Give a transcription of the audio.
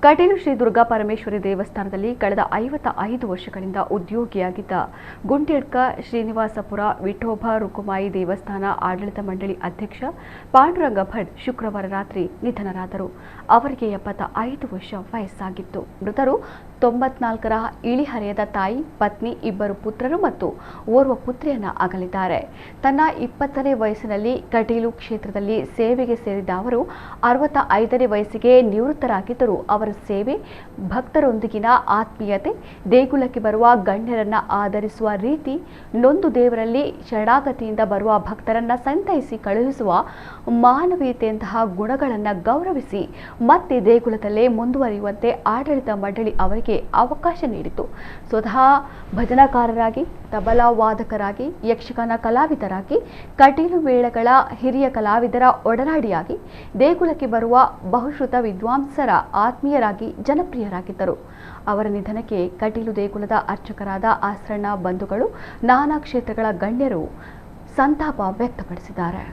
ಕಟೀಲು ಶ್ರೀ ದುರ್ಗಾ ಪರಮೇಶ್ವರಿ ದೇವಸ್ಥಾನದಲ್ಲಿ ಕಳೆದ 55 ವರ್ಷಗಳಿಂದ ಉದ್ಯೋಗಿಯಾಗಿದ್ದ ಗುಂಟೆಡ್ಕ ಶ್ರೀನಿವಾಸಪುರ ವಿಠೋಬ ರುಕುಮಾಯಿ ದೇವಸ್ಥಾನ ಆಡಳಿತ ಮಂಡಳಿ ಅಧ್ಯಕ್ಷ ಪಾಂಡುರಂಗ ಭಟ್ ಶುಕ್ರವಾರ ರಾತ್ರಿ ನಿಧನರಾದರು. ಅವರಿಗೆ 75 ವರ್ಷ ವಯಸ್ಸಾಗಿತ್ತು. ಮೃತರು 94ರ ಇಳಿಹರೆಯದ ತಾಯಿ, ಪತ್ನಿ, ಇಬ್ಬರು ಪುತ್ರರು ಮತ್ತು ಓರ್ವ ಪುತ್ರಿಯನ್ನ ಅಗಲಿದ್ದಾರೆ. ತನ್ನ 20ನೇ ವಯಸ್ಸಿನಲ್ಲಿ ಕಟೀಲು ಕ್ಷೇತ್ರದಲ್ಲಿ ಸೇವೆಗೆ ಸೇರಿದ ಅವರು 65ನೇ ವಯಸ್ಸಿಗೆ ನಿವೃತ್ತರಾಗಿದ್ದರು. ಅವರ ಸೇವೆ, ಭಕ್ತರೊಂದಿಗಿನ ಆತ್ಮೀಯತೆ, ದೇಗುಲಕ್ಕೆ ಬರುವ ಗಣ್ಯರನ್ನ ಆಧರಿಸುವ ರೀತಿ, ನೊಂದು ದೇವರಲ್ಲಿ ಶರಣಾಗತಿಯಿಂದ ಬರುವ ಭಕ್ತರನ್ನ ಸಂತೈಸಿ ಕಳುಹಿಸುವ ಮಾನವೀಯತೆಯಂತಹ ಗುಣಗಳನ್ನು ಗೌರವಿಸಿ ಮತ್ತೆ ದೇಗುಲದಲ್ಲೇ ಮುಂದುವರಿಯುವಂತೆ ಆಡಳಿತ ಮಂಡಳಿ ಅವರಿಗೆ ಅವಕಾಶ ನೀಡಿತು. ಸ್ವತಃ ಭಜನಾಕಾರರಾಗಿ, ತಬಲಾ ವಾದಕರಾಗಿ, ಯಕ್ಷಗಾನ ಕಲಾವಿದರಾಗಿ, ಕಟೀಲು ಮೇಳಗಳ ಹಿರಿಯ ಕಲಾವಿದರ ಒಡನಾಡಿಯಾಗಿ, ದೇಗುಲಕ್ಕೆ ಬರುವ ಬಹುಶ್ರುತ ವಿದ್ವಾಂಸರ ಆತ್ಮೀಯರಾಗಿ ಜನಪ್ರಿಯರಾಗಿದ್ದರು. ಅವರ ನಿಧನಕ್ಕೆ ಕಟೀಲು ದೇಗುಲದ ಅರ್ಚಕರಾದ ಆಸ್ರಣ್ಣ ಬಂಧುಗಳು, ನಾನಾ ಕ್ಷೇತ್ರಗಳ ಗಣ್ಯರು ಸಂತಾಪ ವ್ಯಕ್ತಪಡಿಸಿದ್ದಾರೆ.